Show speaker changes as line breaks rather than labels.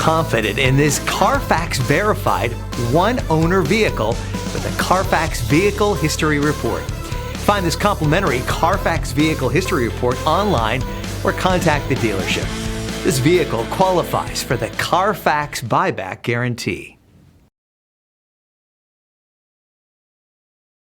confident in this Carfax verified one-owner vehicle with a Carfax Vehicle History Report. Find this complimentary Carfax Vehicle History Report online or contact the dealership. This vehicle qualifies for the Carfax Buyback Guarantee.